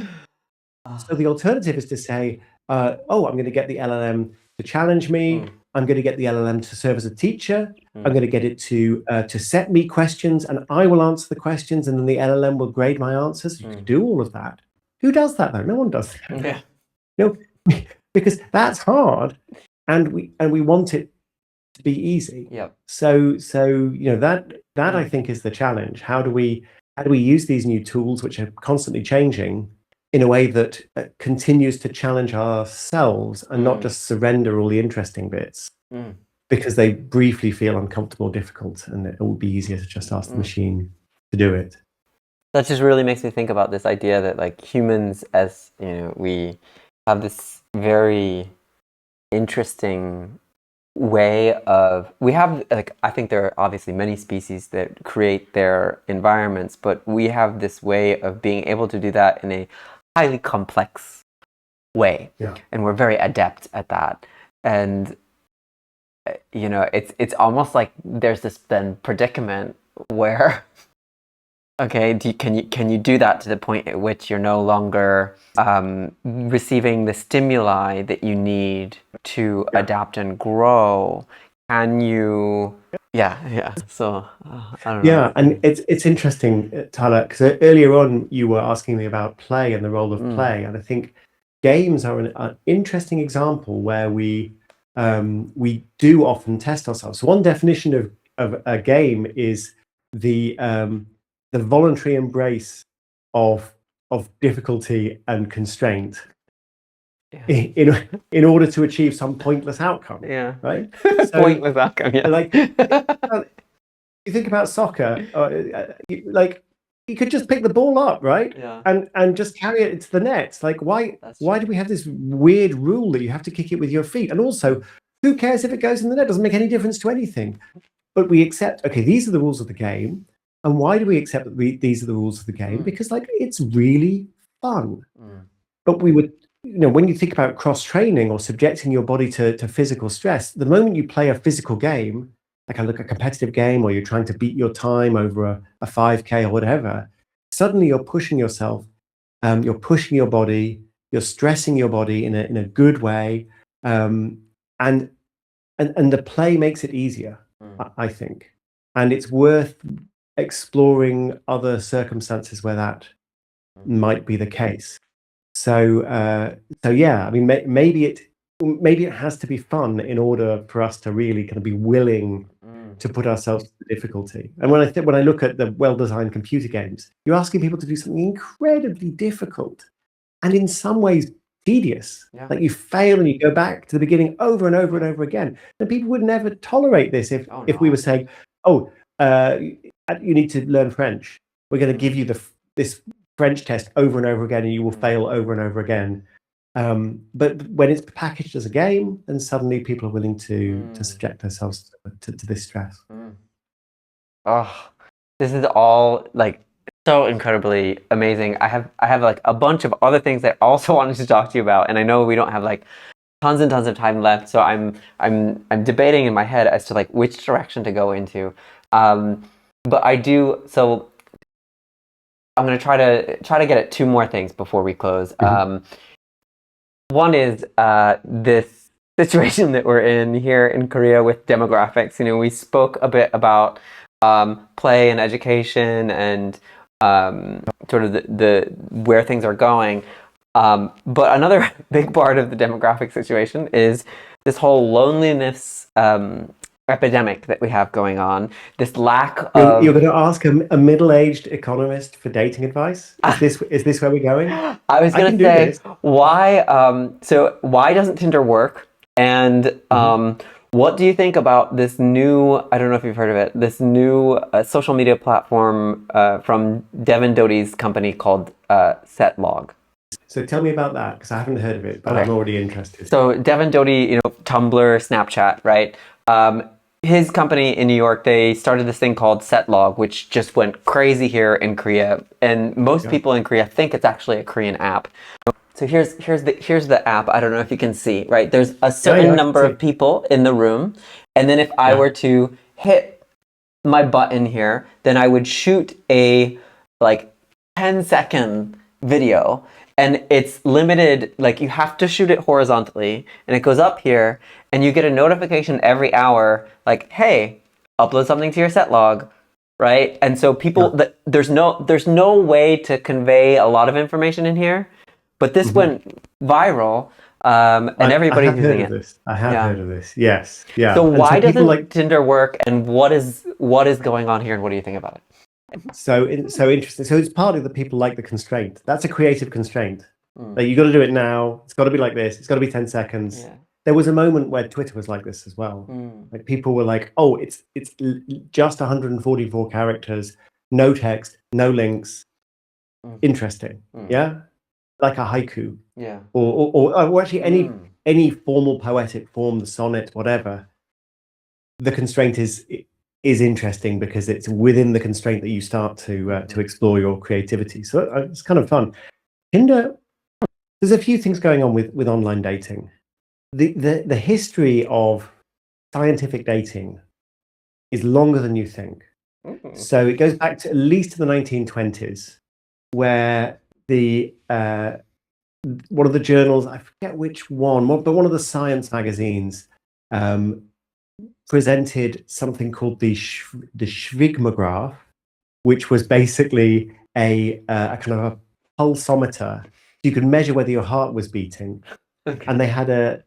So the alternative is to say, I'm going to get the LLM to challenge me. I'm going to get the LLM to serve as a teacher. I'm going to get it to set me questions, and I will answer the questions, and then the LLM will grade my answers. You can do all of that. Who does that though? No one does that. Because that's hard, and we want it to be easy. So that I think is the challenge. How do we use these new tools, which are constantly changing, in a way that continues to challenge ourselves and not just surrender all the interesting bits because they briefly feel uncomfortable or difficult, and it would be easier to just ask the machine to do it. That just really makes me think about this idea that, like, humans, as we have this very interesting way of, I think there are obviously many species that create their environments, but we have this way of being able to do that in a highly complex way, and we're very adept at that. And it's almost like there's this then predicament where okay, can you do that to the point at which you're no longer receiving the stimuli that you need to adapt and grow? Can you? Yeah. So I don't know. Yeah, and it's interesting, Tyler, because earlier on you were asking me about play and the role of play, and I think games are an interesting example where we do often test ourselves. So one definition of a game is the voluntary embrace of difficulty and constraint in order to achieve some pointless outcome. Right. Pointless outcome. Yeah. Like you think about soccer, you could just pick the ball up, right? And just carry it to the net. Like why do we have this weird rule that you have to kick it with your feet? And also, who cares if it goes in the net? It doesn't make any difference to anything. But we accept, okay, these are the rules of the game. And why do we accept that these are the rules of the game? Because it's really fun. But we would, when you think about cross-training or subjecting your body to physical stress, the moment you play a physical game, like a competitive game, or you're trying to beat your time over a 5K or whatever, suddenly you're pushing yourself, you're pushing your body, you're stressing your body in a good way, and the play makes it easier, I think. And it's worth exploring other circumstances where that might be the case. So yeah, I mean, maybe maybe it has to be fun in order for us to really kind of be willing to put ourselves to the difficulty. And when I look at the well-designed computer games, you're asking people to do something incredibly difficult and in some ways tedious. Yeah. Like you fail and you go back to the beginning over and over and over again. And people would never tolerate this if we were saying, you need to learn French. We're going to give you this French test over and over again, and you will fail over and over again. But when it's packaged as a game, then suddenly people are willing to subject themselves to this stress. Oh, this is all like so incredibly amazing. I have like a bunch of other things that I also wanted to talk to you about, and I know we don't have like tons and tons of time left, so I'm debating in my head as to like which direction to go into. But I do, so I'm going to try to get at two more things before we close. One is this situation that we're in here in Korea with demographics. You know, we spoke a bit about play and education and sort of the where things are going. But another big part of the demographic situation is this whole loneliness epidemic that we have going on. This lack of... You're going to ask a middle-aged economist for dating advice? Is this where we're going? I was going to say, why doesn't Tinder work? And what do you think about this new, I don't know if you've heard of it, this new social media platform from Devin Doty's company called Setlog? So tell me about that, because I haven't heard of it, but I'm already interested. So Devin Doty, you know, Tumblr, Snapchat, right? His company in New York, they started this thing called Setlog, which just went crazy here in Korea. And most people in Korea think it's actually a Korean app. So here's the app. I don't know if you can see, right? There's a certain number of people in the room. And then if I were to hit my button here, then I would shoot a like 10-second video. And it's limited, like you have to shoot it horizontally, and it goes up here, and you get a notification every hour, like, hey, upload something to your Setlog, right? And so people, there's no way to convey a lot of information in here, but this went viral, and everybody's using it. I have heard of this. Yes, yeah. So why doesn't Tinder work, and what is going on here, and what do you think about it? So interesting. So it's partly that people like the constraint. That's a creative constraint. Like you got to do it now. It's got to be like this. It's got to be 10 seconds. Yeah. There was a moment where Twitter was like this as well. Like people were like, "Oh, it's just 144 characters, no text, no links. Interesting, yeah, like a haiku, yeah, or actually any formal poetic form, the sonnet, whatever. The constraint is interesting because it's within the constraint that you start to explore your creativity. So it's kind of fun. Tinder, there's a few things going on with online dating. The history of scientific dating is longer than you think. So it goes back to at least the 1920s, where one of the journals, I forget which one, but one of the science magazines presented something called the Schwigmograph, which was basically a kind of a pulsometer. You could measure whether your heart was beating. And they had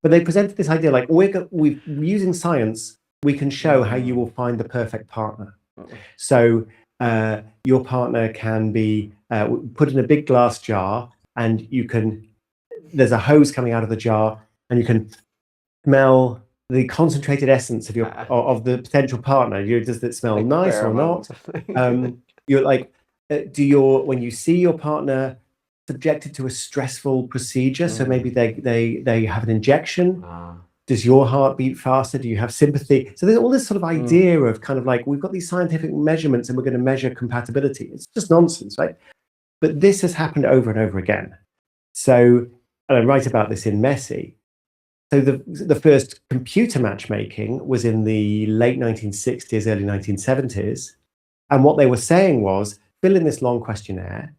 but they presented this idea like, we're using science, we can show how you will find the perfect partner. So your partner can be put in a big glass jar, and there's a hose coming out of the jar, and you can smell the concentrated essence of the potential partner. Does it smell like nice or not? You're like, when you see your partner subjected to a stressful procedure, so maybe they have an injection. Does your heart beat faster? Do you have sympathy? So there's all this sort of idea of kind of like, we've got these scientific measurements and we're going to measure compatibility. It's just nonsense, right? But this has happened over and over again. So, and I write about this in Messy. So the first computer matchmaking was in the late 1960s, early 1970s. And what they were saying was, fill in this long questionnaire.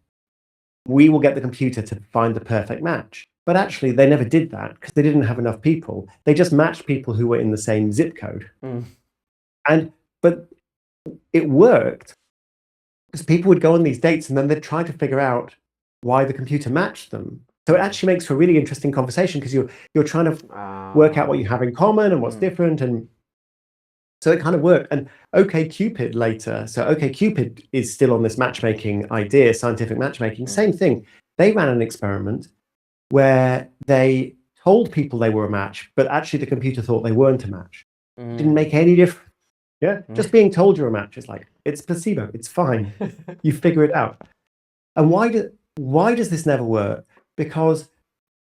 We will get the computer to find the perfect match. But actually, they never did that because they didn't have enough people. They just matched people who were in the same zip code. But it worked because people would go on these dates and then they'd try to figure out why the computer matched them. So it actually makes for a really interesting conversation because you're trying to work out what you have in common and what's different, and so it kind of worked. And OkCupid later, so OkCupid is still on this matchmaking idea, scientific matchmaking. Same thing. They ran an experiment where they told people they were a match, but actually the computer thought they weren't a match. Didn't make any difference. Yeah, just being told you're a match is like, it's placebo. It's fine. You figure it out. And why does this never work? Because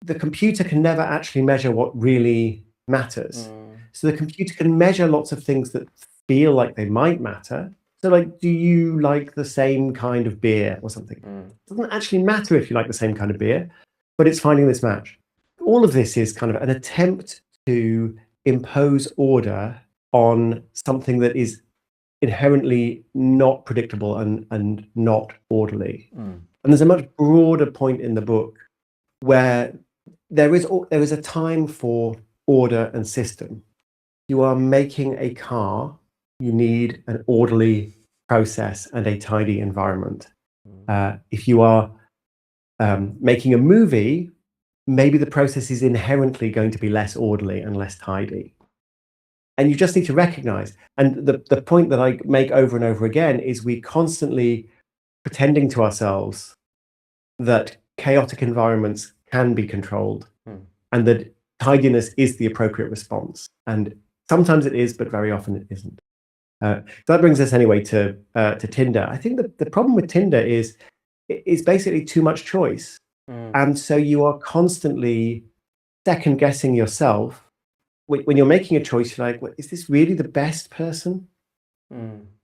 the computer can never actually measure what really matters. So the computer can measure lots of things that feel like they might matter. So like, do you like the same kind of beer or something? It doesn't actually matter if you like the same kind of beer, but it's finding this match. All of this is kind of an attempt to impose order on something that is inherently not predictable and not orderly. And there's a much broader point in the book where there is a time for order and system. You are making a car, you need an orderly process and a tidy environment. If you are making a movie, maybe the process is inherently going to be less orderly and less tidy. And you just need to recognize, and the point that I make over and over again is we constantly pretending to ourselves that chaotic environments can be controlled and that tidiness is the appropriate response. And sometimes it is, but very often it isn't. So that brings us anyway to Tinder. I think that the problem with Tinder is basically too much choice. And so you are constantly second guessing yourself. When you're making a choice, you're like, well, is this really the best person?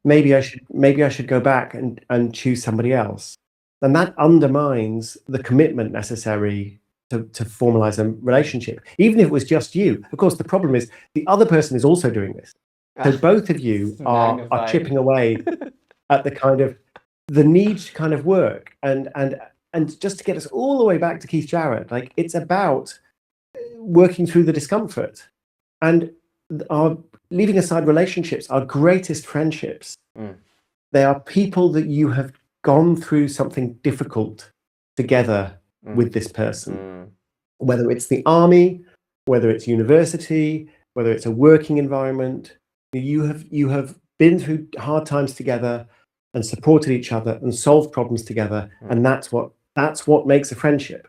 Maybe I should go back and choose somebody else. And that undermines the commitment necessary to formalize a relationship, even if it was just you. Of course, the problem is the other person is also doing this. So both of you are chipping away at the need to kind of work. And just to get us all the way back to Keith Jarrett, like it's about working through the discomfort. And leaving aside relationships, our greatest friendships, they are people that you have gone through something difficult together with this person. Whether it's the army, whether it's university, whether it's a working environment, you have been through hard times together and supported each other and solved problems together, and that's what makes a friendship.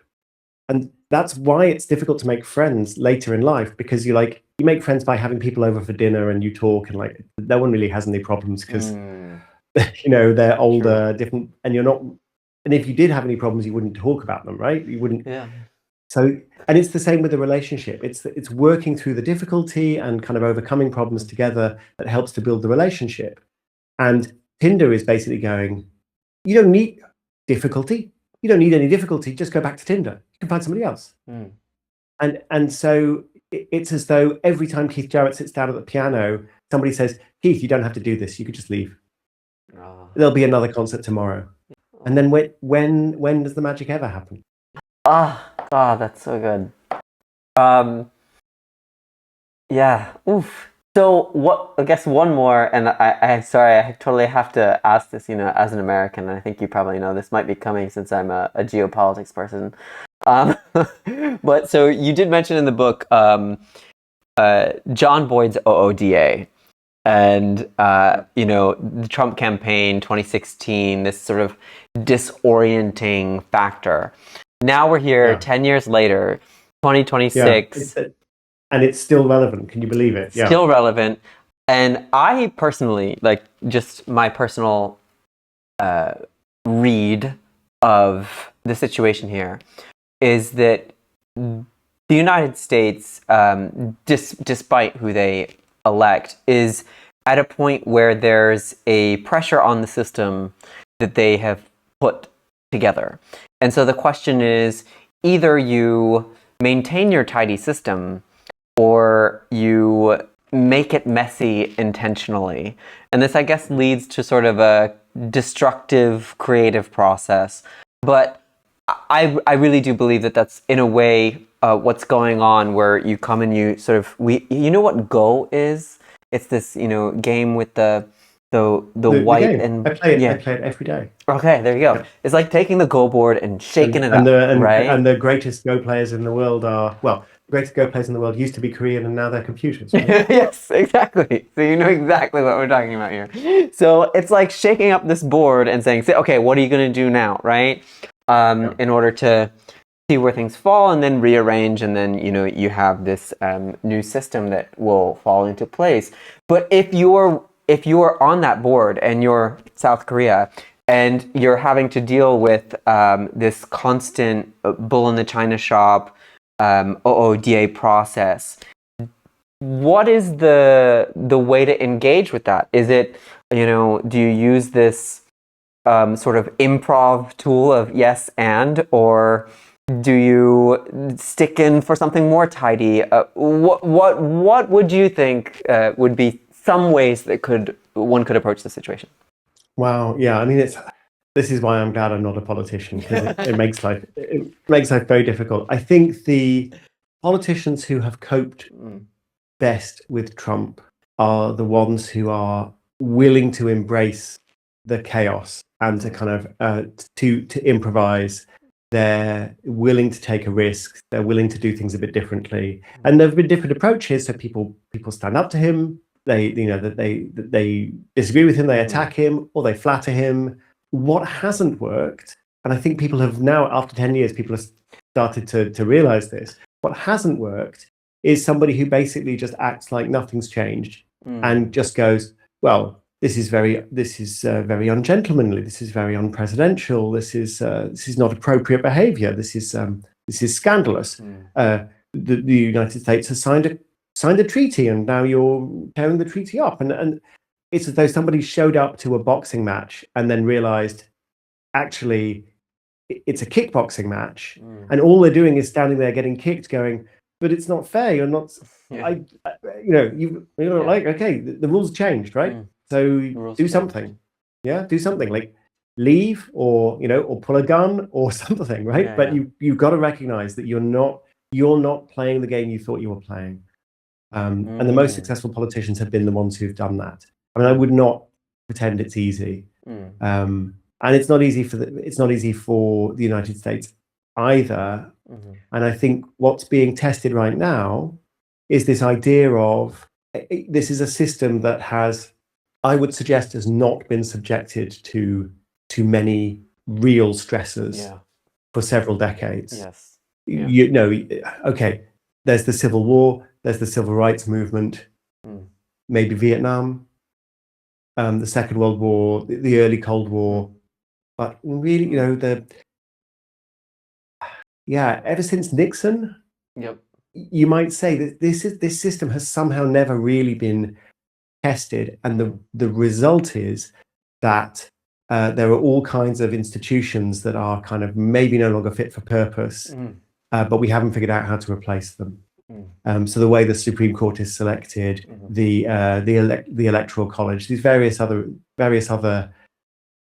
And that's why it's difficult to make friends later in life, because you make friends by having people over for dinner and you talk, and like no one really has any problems because they're older, different, and you're not. And if you did have any problems, you wouldn't talk about them, right? You wouldn't. Yeah. So, and it's the same with the relationship. It's working through the difficulty and kind of overcoming problems together that helps to build the relationship. And Tinder is basically going, you don't need difficulty. You don't need any difficulty. Just go back to Tinder. You can find somebody else. And so it's as though every time Keith Jarrett sits down at the piano, somebody says, Keith, you don't have to do this. You could just leave. There'll be another concert tomorrow. And then when does the magic ever happen? That's so good. Yeah. Oof. So I guess one more, and I'm sorry, I totally have to ask this, as an American, and I think you probably know this might be coming since I'm a geopolitics person. But so you did mention in the book John Boyd's OODA, and the Trump campaign 2016, this sort of disorienting factor. Now we're here 10 years later, 2026. And it's still relevant. Can you believe it? Yeah. Still relevant. And I personally, just my personal read of the situation here is that the United States, despite who they elect, is at a point where there's a pressure on the system that they have put together. And so the question is, either you maintain your tidy system or you make it messy intentionally. And this, I guess, leads to sort of a destructive creative process. But I really do believe that that's, in a way, what's going on, where you come and you sort of... you know what Go is? It's this, game with the the white game. and I play it. yeah. I play it every day. Okay, there you go. Yeah. It's like taking the Go board and shaking it up, right? And the greatest Go players in the world are, well, the greatest Go players in the world used to be Korean and now they're computers. Right? Yes, exactly. So you know exactly what we're talking about here. So it's like shaking up this board and saying, okay, what are you going to do now, right? In order to see where things fall and then rearrange, and then you have this new system that will fall into place. But if you're on that board and you're South Korea and you're having to deal with this constant bull in the china shop OODA process, what is the way to engage with that? Is it, do you use this sort of improv tool of yes and, or do you stick in for something more tidy? What would you think would be some ways that one could approach the situation? Wow, yeah. I mean, this is why I'm glad I'm not a politician, because it makes life very difficult. I think the politicians who have coped best with Trump are the ones who are willing to embrace the chaos and to kind of to improvise. They're willing to take a risk. They're willing to do things a bit differently. And there have been different approaches. So people stand up to him. They disagree with him. They attack him, or they flatter him. What hasn't worked, and I think people have now, after 10 years, people have started to realize this. What hasn't worked is somebody who basically just acts like nothing's changed and just goes, well, this is very ungentlemanly. This is very unpresidential. This is not appropriate behavior. This is scandalous. The United States has signed a treaty, and now you're tearing the treaty up. And it's as though somebody showed up to a boxing match and then realized, actually, it's a kickboxing match, and all they're doing is standing there getting kicked, going, but it's not fair. You're not. Yeah. You're like, okay, the rules changed, right? So do something. Yeah, do something like leave, or pull a gun or something, right? Yeah, but you've got to recognize that you're not playing the game you thought you were playing. And the most successful politicians have been the ones who've done that. I mean, I would not pretend it's easy, and it's not easy for the United States either. And I think what's being tested right now is this idea of this is a system that has, I would suggest, has not been subjected to many real stressors for several decades. Yes. Okay, there's the Civil War, there's the Civil Rights Movement, maybe Vietnam, the Second World War, the early Cold War, but really, ever since Nixon, you might say that this system has somehow never really been tested, and the result is that there are all kinds of institutions that are kind of maybe no longer fit for purpose, but we haven't figured out how to replace them. So the way the Supreme Court is selected, the Electoral College, these various other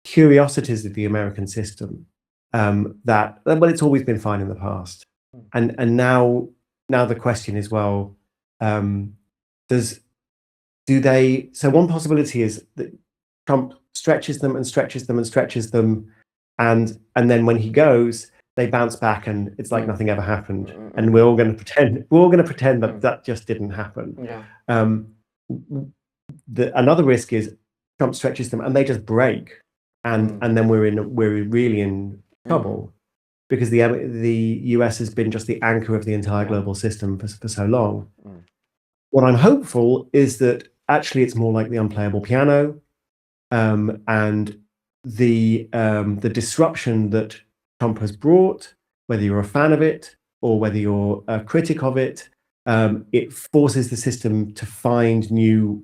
curiosities of the American system, it's always been fine in the past, and now the question is, well, so one possibility is that Trump stretches them and stretches them and stretches them, and then when he goes, they bounce back and it's like nothing ever happened, and we're all going to pretend that just didn't happen. Another risk is Trump stretches them and they just break, and then we're really in trouble, because the US has been just the anchor of the entire global system for so long. What I'm hopeful is that actually it's more like the unplayable piano, and the disruption that Trump has brought, whether you're a fan of it or whether you're a critic of it, it forces the system to find new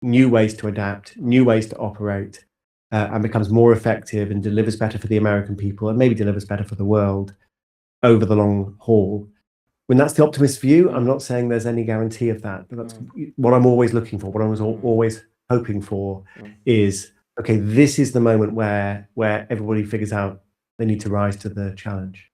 ways to adapt, new ways to operate, and becomes more effective and delivers better for the American people, and maybe delivers better for the world over the long haul. When that's the optimist view, I'm not saying there's any guarantee of that, but that's what I'm always looking for. What I was always hoping for is, okay, this is the moment where everybody figures out they need to rise to the challenge.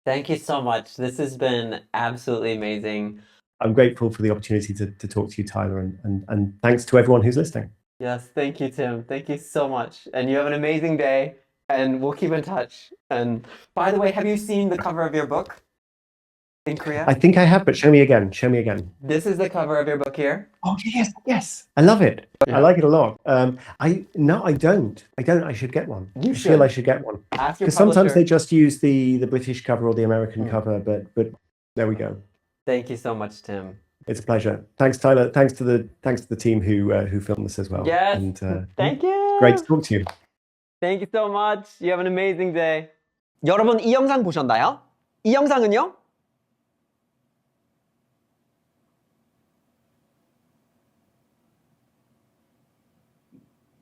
Thank you so much. This has been absolutely amazing. I'm grateful for the opportunity to talk to you, Tyler, and thanks to everyone who's listening. Yes, thank you, Tim. Thank you so much. And you have an amazing day, and we'll keep in touch. And by the way, have you seen the cover of your book in Korea? I think I have, but show me again. Show me again. This is the cover of your book here. Oh yes, yes. I love it. Yeah. I like it a lot. I don't. I should get one. You I should. feel I should get one. Ask your Because sometimes publisher. they just use the British cover or the American cover, but there we go. Thank you so much, Tim. It's a pleasure. Thanks, Tyler. Thanks to the team who filmed this as well. Yes. And, Thank you. Great to talk to you. Thank you so much. You have an amazing day. 여러분 이 영상 보셨나요? 이 영상은요?